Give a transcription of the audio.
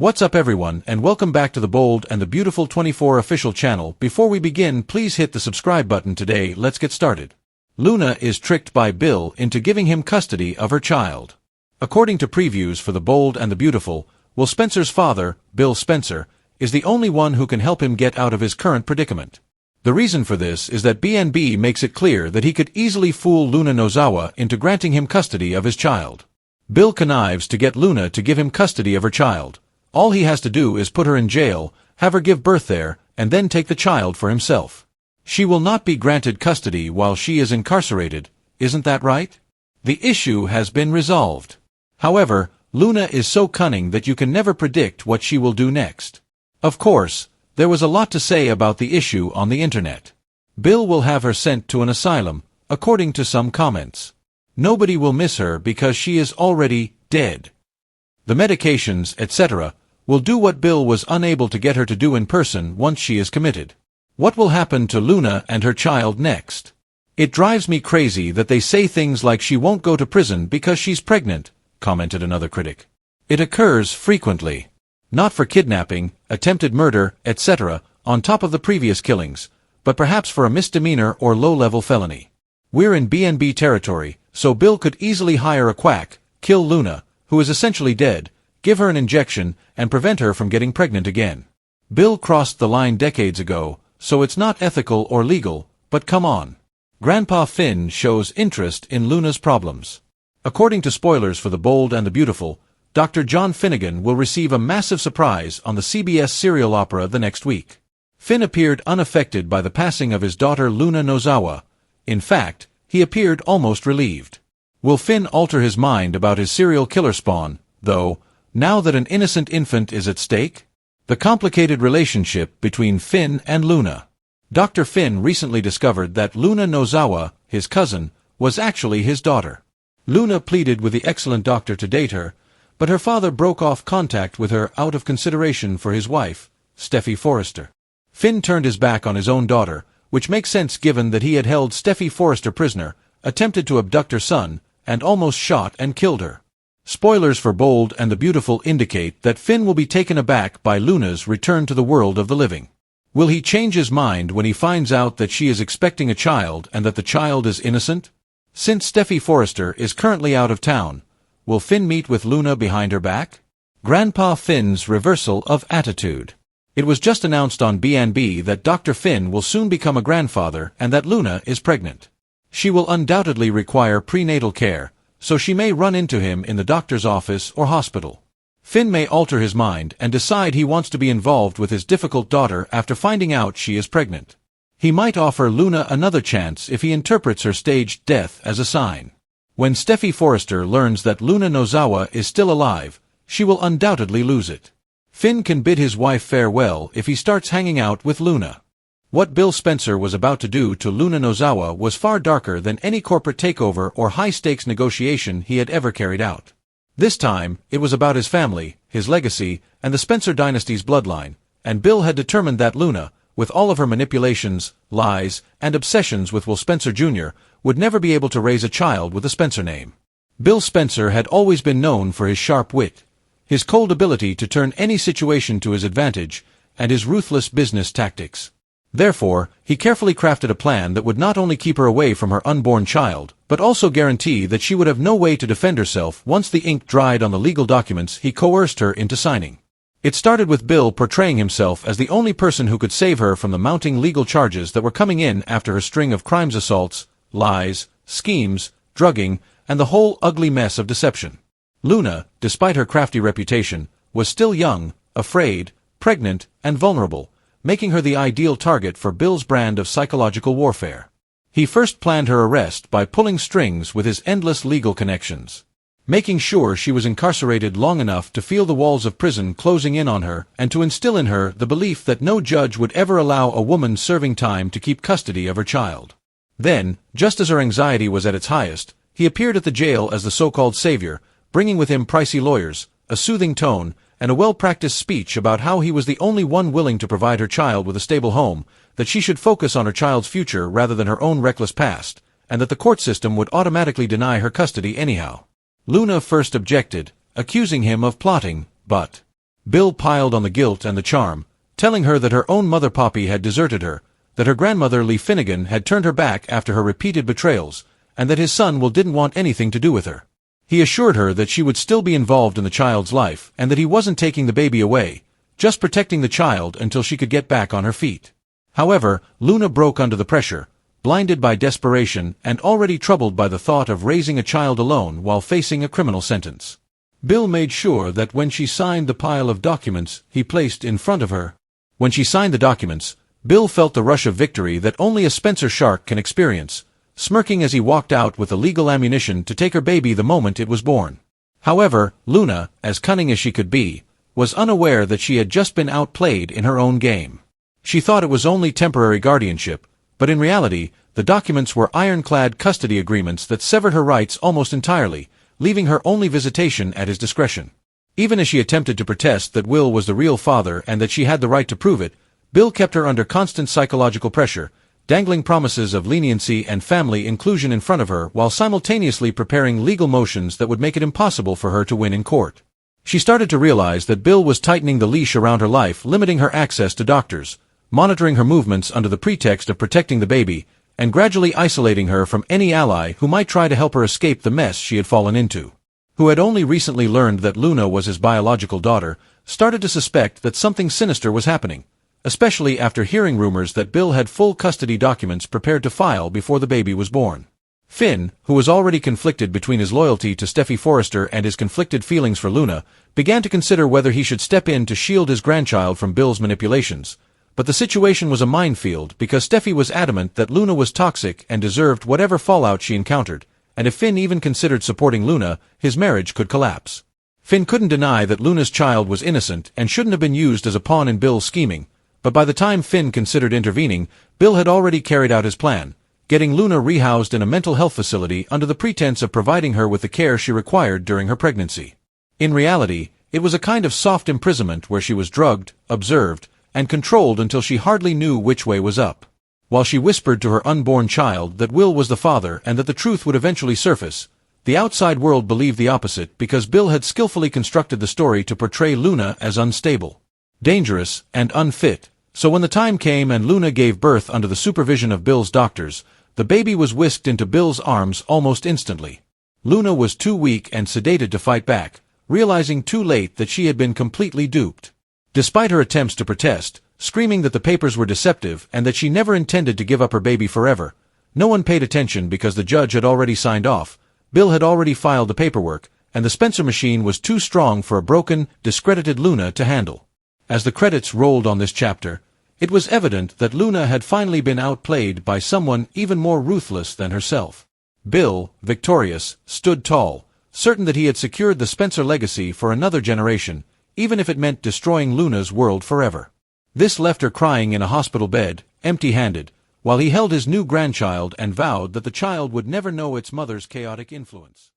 What's up everyone, and welcome back to the Bold and the Beautiful 24 official channel. Before we begin, please hit the subscribe button today. Let's get started. Luna is tricked by Bill into giving him custody of her child. According to previews for the Bold and the Beautiful, Will Spencer's father, Bill Spencer, is the only one who can help him get out of his current predicament. The reason for this is that B&B makes it clear that he could easily fool Luna Nozawa into granting him custody of his child. Bill connives to get Luna to give him custody of her child. All he has to do is put her in jail, have her give birth there, and then take the child for himself. She will not be granted custody while she is incarcerated, isn't that right? The issue has been resolved. However, Luna is so cunning that you can never predict what she will do next. Of course, there was a lot to say about the issue on the internet. Bill will have her sent to an asylum, according to some comments. Nobody will miss her because she is already dead. The medications, etc., will do what Bill was unable to get her to do in person once she is committed. What will happen to Luna and her child next? It drives me crazy that they say things like she won't go to prison because she's pregnant, commented another critic. It occurs frequently. Not for kidnapping, attempted murder, etc., on top of the previous killings, but perhaps for a misdemeanor or low-level felony. We're in B&B territory, so Bill could easily hire a quack, kill Luna, who is essentially dead, give her an injection, and prevent her from getting pregnant again. Bill crossed the line decades ago, so it's not ethical or legal, but come on. Grandpa Finn shows interest in Luna's problems. According to spoilers for The Bold and the Beautiful, Dr. John Finnegan will receive a massive surprise on the CBS serial opera the next week. Finn appeared unaffected by the passing of his daughter Luna Nozawa. In fact, he appeared almost relieved. Will Finn alter his mind about his serial killer spawn, though, now that an innocent infant is at stake? The complicated relationship between Finn and Luna. Dr. Finn recently discovered that Luna Nozawa, his cousin, was actually his daughter. Luna pleaded with the excellent doctor to date her, but her father broke off contact with her out of consideration for his wife, Steffi Forrester. Finn turned his back on his own daughter, which makes sense given that he had held Steffi Forrester prisoner, attempted to abduct her son, and almost shot and killed her. Spoilers for Bold and the Beautiful indicate that Finn will be taken aback by Luna's return to the world of the living. Will he change his mind when he finds out that she is expecting a child and that the child is innocent? Since Steffi Forrester is currently out of town, will Finn meet with Luna behind her back? Grandpa Finn's reversal of attitude. It was just announced on B&B that Dr. Finn will soon become a grandfather and that Luna is pregnant. She will undoubtedly require prenatal care, so she may run into him in the doctor's office or hospital. Finn may alter his mind and decide he wants to be involved with his difficult daughter after finding out she is pregnant. He might offer Luna another chance if he interprets her staged death as a sign. When Steffi Forrester learns that Luna Nozawa is still alive, she will undoubtedly lose it. Finn can bid his wife farewell if he starts hanging out with Luna. What Bill Spencer was about to do to Luna Nozawa was far darker than any corporate takeover or high-stakes negotiation he had ever carried out. This time, it was about his family, his legacy, and the Spencer dynasty's bloodline, and Bill had determined that Luna, with all of her manipulations, lies, and obsessions with Will Spencer Jr., would never be able to raise a child with a Spencer name. Bill Spencer had always been known for his sharp wit, his cold ability to turn any situation to his advantage, and his ruthless business tactics. Therefore, he carefully crafted a plan that would not only keep her away from her unborn child, but also guarantee that she would have no way to defend herself once the ink dried on the legal documents he coerced her into signing. It started with Bill portraying himself as the only person who could save her from the mounting legal charges that were coming in after her string of crimes, assaults, lies, schemes, drugging, and the whole ugly mess of deception. Luna, despite her crafty reputation, was still young, afraid, pregnant, and vulnerable, making her the ideal target for Bill's brand of psychological warfare. He first planned her arrest by pulling strings with his endless legal connections, making sure she was incarcerated long enough to feel the walls of prison closing in on her and to instill in her the belief that no judge would ever allow a woman serving time to keep custody of her child. Then, just as her anxiety was at its highest, he appeared at the jail as the so-called savior, bringing with him pricey lawyers, a soothing tone, and a well-practiced speech about how he was the only one willing to provide her child with a stable home, that she should focus on her child's future rather than her own reckless past, and that the court system would automatically deny her custody anyhow. Luna first objected, accusing him of plotting, but Bill piled on the guilt and the charm, telling her that her own mother Poppy had deserted her, that her grandmother Lee Finnegan had turned her back after her repeated betrayals, and that his son Will didn't want anything to do with her. He assured her that she would still be involved in the child's life and that he wasn't taking the baby away, just protecting the child until she could get back on her feet. However, Luna broke under the pressure, blinded by desperation and already troubled by the thought of raising a child alone while facing a criminal sentence. Bill made sure that when she signed the pile of documents he placed in front of her. When she signed the documents, Bill felt the rush of victory that only a Spencer shark can experience, smirking as he walked out with the legal ammunition to take her baby the moment it was born. However, Luna, as cunning as she could be, was unaware that she had just been outplayed in her own game. She thought it was only temporary guardianship, but in reality, the documents were ironclad custody agreements that severed her rights almost entirely, leaving her only visitation at his discretion. Even as she attempted to protest that Will was the real father and that she had the right to prove it, Bill kept her under constant psychological pressure, dangling promises of leniency and family inclusion in front of her while simultaneously preparing legal motions that would make it impossible for her to win in court. She started to realize that Bill was tightening the leash around her life, limiting her access to doctors, monitoring her movements under the pretext of protecting the baby, and gradually isolating her from any ally who might try to help her escape the mess she had fallen into. Who had only recently learned that Luna was his biological daughter, started to suspect that something sinister was happening, especially after hearing rumors that Bill had full custody documents prepared to file before the baby was born. Finn, who was already conflicted between his loyalty to Steffi Forrester and his conflicted feelings for Luna, began to consider whether he should step in to shield his grandchild from Bill's manipulations. But the situation was a minefield because Steffi was adamant that Luna was toxic and deserved whatever fallout she encountered, and if Finn even considered supporting Luna, his marriage could collapse. Finn couldn't deny that Luna's child was innocent and shouldn't have been used as a pawn in Bill's scheming, but by the time Finn considered intervening, Bill had already carried out his plan, getting Luna rehoused in a mental health facility under the pretense of providing her with the care she required during her pregnancy. In reality, it was a kind of soft imprisonment where she was drugged, observed, and controlled until she hardly knew which way was up. While she whispered to her unborn child that Will was the father and that the truth would eventually surface, the outside world believed the opposite because Bill had skillfully constructed the story to portray Luna as unstable, dangerous, and unfit. So when the time came and Luna gave birth under the supervision of Bill's doctors, the baby was whisked into Bill's arms almost instantly. Luna was too weak and sedated to fight back, realizing too late that she had been completely duped. Despite her attempts to protest, screaming that the papers were deceptive and that she never intended to give up her baby forever, no one paid attention because the judge had already signed off, Bill had already filed the paperwork, and the Spencer machine was too strong for a broken, discredited Luna to handle. As the credits rolled on this chapter, it was evident that Luna had finally been outplayed by someone even more ruthless than herself. Bill, victorious, stood tall, certain that he had secured the Spencer legacy for another generation, even if it meant destroying Luna's world forever. This left her crying in a hospital bed, empty-handed, while he held his new grandchild and vowed that the child would never know its mother's chaotic influence.